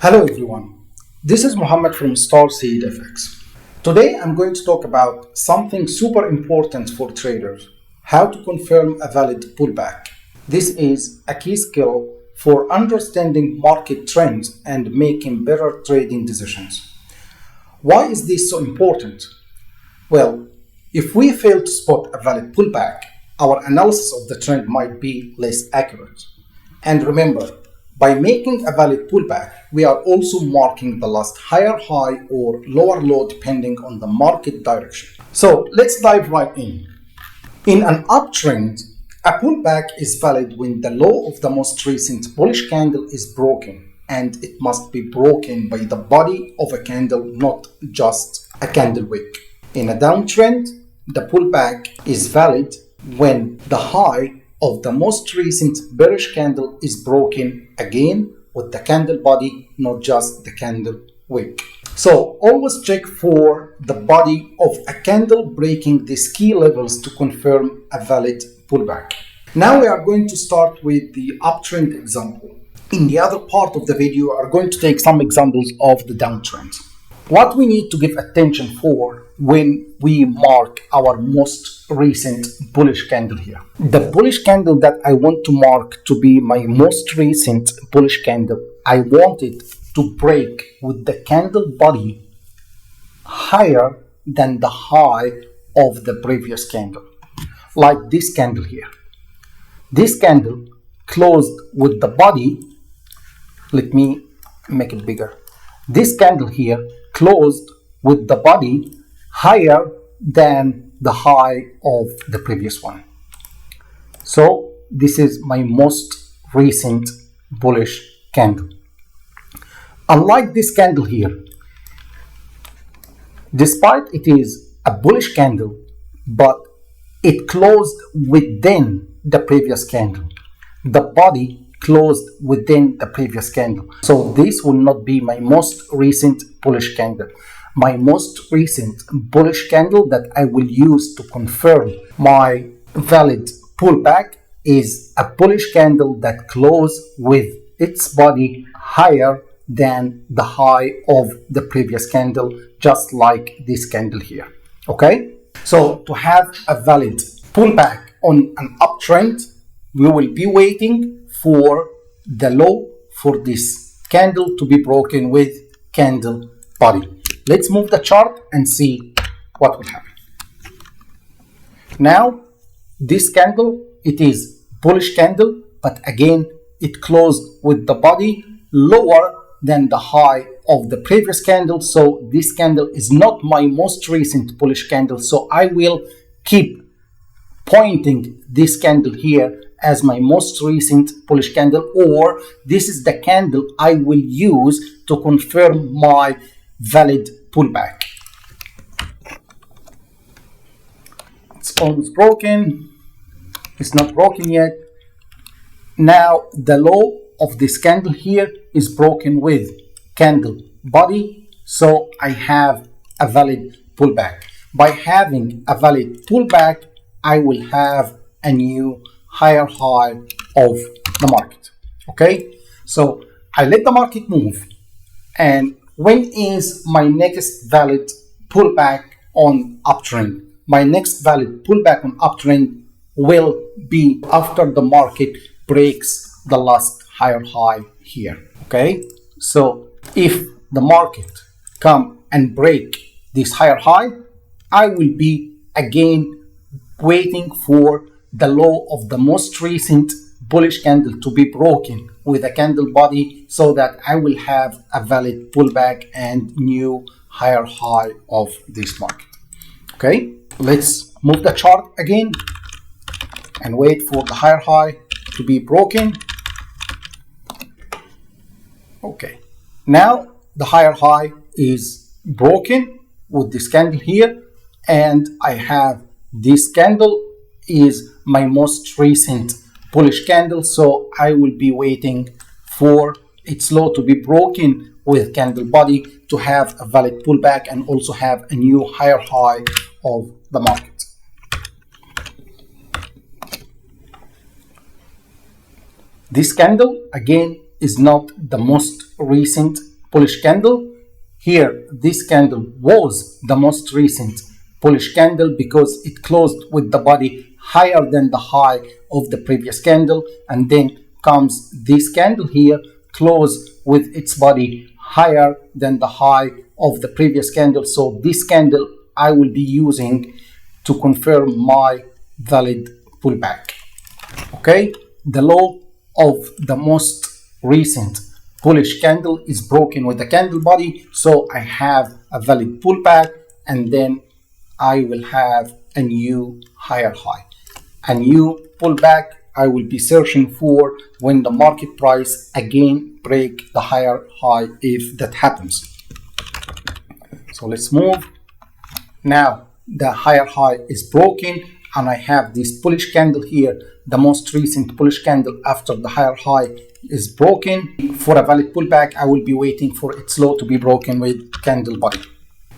Hello everyone, this is Muhammad from StarseedFX. Today I'm going to talk about something super important for traders, how to confirm a valid pullback. This is a key skill for understanding market trends and making better trading decisions. Why is this so important? Well, if we fail to spot a valid pullback, our analysis of the trend might be less accurate. And remember, by making a valid pullback, we are also marking the last higher high or lower low depending on the market direction. So let's dive right in. In an uptrend, a pullback is valid when the low of the most recent bullish candle is broken, and it must be broken by the body of a candle, not just a candle wick. In a downtrend, the pullback is valid when the high of the most recent bearish candle is broken again with the candle body, not just the candle wick. So always check for the body of a candle breaking these key levels to confirm a valid pullback. Now we are going to start with the uptrend example. In the other part of the video, we are going to take some examples of the downtrend. What we need to give attention for when we mark our most recent bullish candle here. The bullish candle that I want to mark to be my most recent bullish candle, I want it to break with the candle body higher than the high of the previous candle. Like this candle here. This candle closed with the body, let me make it bigger. This candle here closed with the body higher than the high of the previous one. So this is my most recent bullish candle. Unlike this candle here, despite it is a bullish candle, but it closed within the previous candle. The body closed within the previous candle. So this will not be my most recent bullish candle. My most recent bullish candle that I will use to confirm my valid pullback is a bullish candle that closed with its body higher than the high of the previous candle, just like this candle here. Okay? So to have a valid pullback on an uptrend, we will be waiting for the low for this candle to be broken with candle body. Let's move the chart and see what will happen. Now, this candle, it is bullish candle, but again, it closed with the body lower than the high of the previous candle. So this candle is not my most recent bullish candle. So I will keep pointing this candle here as my most recent bullish candle, or this is the candle I will use to confirm my valid pullback. It's almost broken. It's not broken yet. Now the low of this candle here is broken with candle body, so I have a valid pullback. By having a valid pullback, I will have a new higher high of the market. Okay, so I let the market move, and when is my next valid pullback on uptrend? My next valid pullback on uptrend will be after the market breaks the last higher high here. Okay, so if the market come and break this higher high, I will be again waiting for the low of the most recent bullish candle to be broken with a candle body, so that I will have a valid pullback and new higher high of this market. Okay, let's move the chart again and wait for the higher high to be broken. Okay, now the higher high is broken with this candle here, and I have this candle is my most recent bullish candle, so I will be waiting for its low to be broken with candle body to have a valid pullback and also have a new higher high of the market. This candle again is not the most recent bullish candle. Here, this candle was the most recent bullish candle because it closed with the body higher than the high of the previous candle, and then comes this candle here, close with its body higher than the high of the previous candle. So this candle I will be using to confirm my valid pullback. Okay, the low of the most recent bullish candle is broken with the candle body, so I have a valid pullback, and then I will have a new higher high. A new pullback I will be searching for when the market price again break the higher high, if that happens. So let's move. Now the higher high is broken and I have this bullish candle here, the most recent bullish candle after the higher high is broken. For a valid pullback, I will be waiting for its low to be broken with candle body.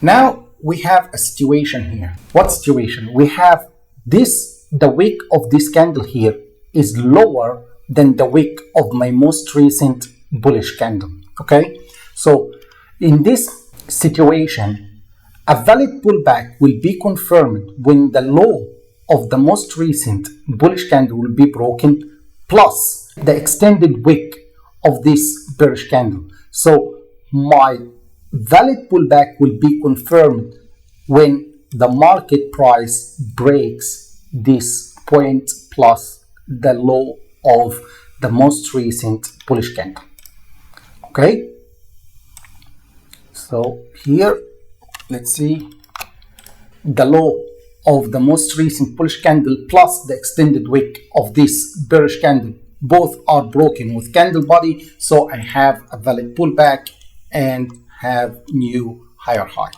Now we have a situation here. What situation? We have this, the wick of this candle here is lower than the wick of my most recent bullish candle. Okay, so in this situation, a valid pullback will be confirmed when the low of the most recent bullish candle will be broken, plus the extended wick of this bearish candle. So my valid pullback will be confirmed when the market price breaks this point plus the low of the most recent bullish candle. Okay, so here let's see, the low of the most recent bullish candle plus the extended wick of this bearish candle, both are broken with candle body, so I have a valid pullback and have new higher high.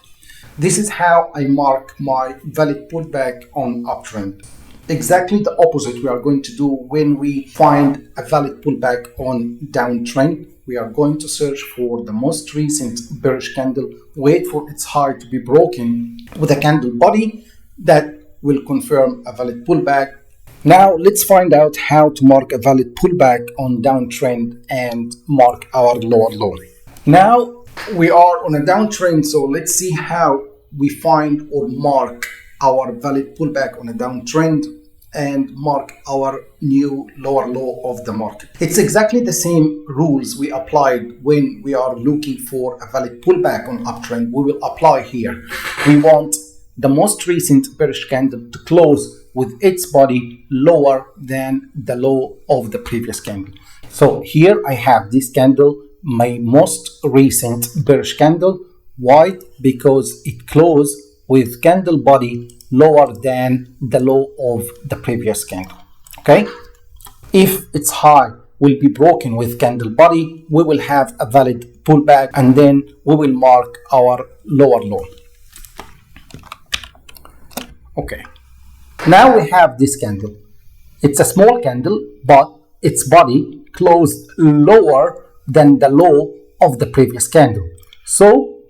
This is how I mark my valid pullback on uptrend. Exactly the opposite we are going to do when we find a valid pullback on downtrend. We are going to search for the most recent bearish candle, wait for its high to be broken with a candle body that will confirm a valid pullback. Now let's find out how to mark a valid pullback on downtrend and mark our lower low. Now we are on a downtrend, so let's see how we find or mark our valid pullback on a downtrend and mark our new lower low of the market. It's exactly the same rules we applied when we are looking for a valid pullback on uptrend. We will apply here. We want the most recent bearish candle to close with its body lower than the low of the previous candle. So here I have this candle, my most recent bearish candle. Why? Because it closed with candle body lower than the low of the previous candle. Okay, if its high will be broken with candle body, we will have a valid pullback, and then we will mark our lower low. Okay, now we have this candle. It's a small candle, but its body closed lower than the low of the previous candle. So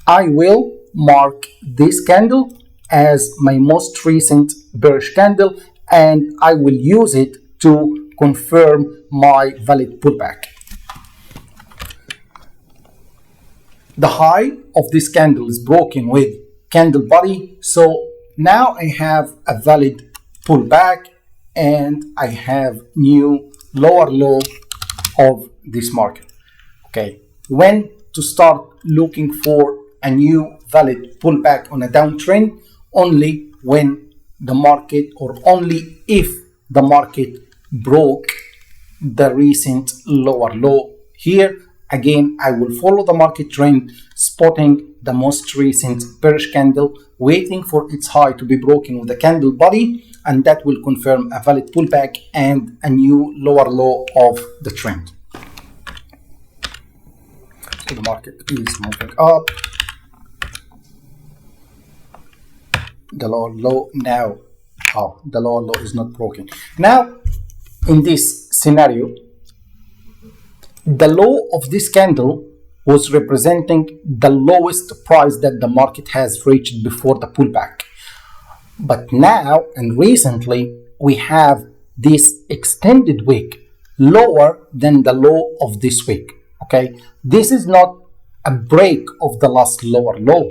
I will mark this candle as my most recent bearish candle, and I will use it to confirm my valid pullback. The high of this candle is broken with candle body, so now I have a valid pullback and I have new lower low of this market. Okay, when to start looking for a new valid pullback on a downtrend? Only when the market, or only if the market broke the recent lower low. Here again I will follow the market trend, spotting the most recent bearish candle, waiting for its high to be broken with the candle body, and that will confirm a valid pullback and a new lower low of the trend. So the market is moving up. The lower low now, the lower low is not broken. Now in this scenario, the low of this candle was representing the lowest price that the market has reached before the pullback. But now and recently we have this extended wick lower than the low of this wick. Okay, This is not a break of the last lower low,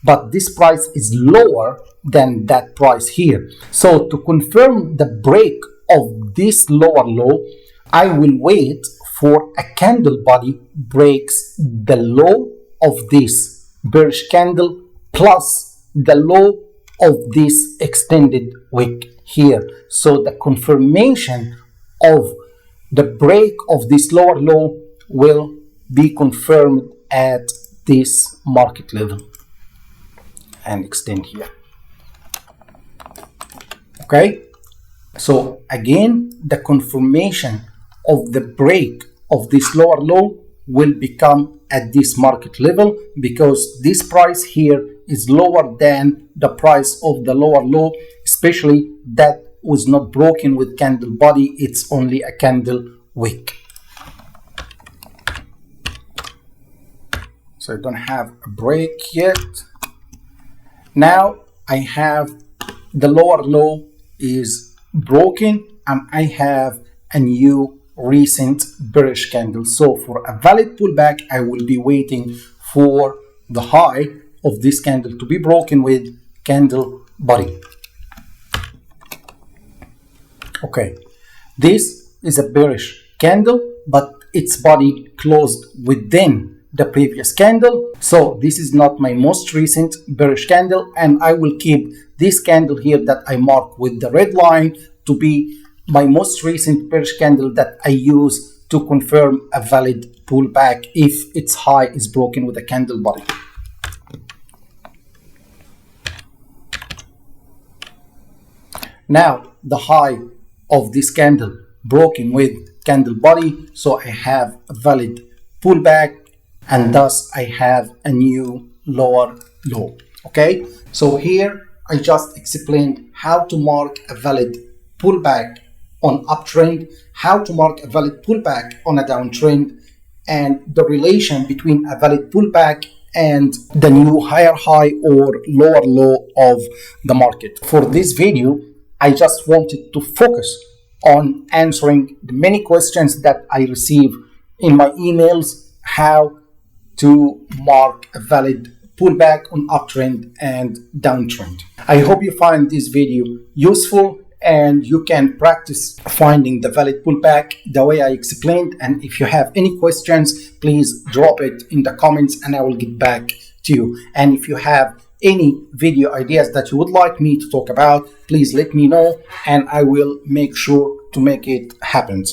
but this price is lower than that price here. So to confirm the break of this lower low, I will wait for a candle body breaks the low of this bearish candle plus the low of this extended wick here. So the confirmation of the break of this lower low will be confirmed at this market level and extend here. Okay, so again, the confirmation of the break of this lower low will become at this market level, because this price here is lower than the price of the lower low, especially that was not broken with candle body, it's only a candle wick. So I don't have a break yet. Now I have the lower low is broken and I have a new recent bearish candle. So for a valid pullback, I will be waiting for the high of this candle to be broken with candle body. Okay, this is a bearish candle, but its body closed within the previous candle. So this is not my most recent bearish candle, and I will keep this candle here that I mark with the red line to be my most recent bearish candle that I use to confirm a valid pullback if its high is broken with a candle body. Now the high of this candle broken with candle body, so I have a valid pullback and thus I have a new lower low. Okay, so here I just explained how to mark a valid pullback on uptrend, how to mark a valid pullback on a downtrend, and the relation between a valid pullback and the new higher high or lower low of the market. For this video, I just wanted to focus on answering the many questions that I receive in my emails, how to mark a valid pullback on uptrend and downtrend. I hope you find this video useful and you can practice finding the valid pullback the way I explained. And if you have any questions, please drop it in the comments and I will get back to you. And if you have any video ideas that you would like me to talk about, please let me know and I will make sure to make it happen.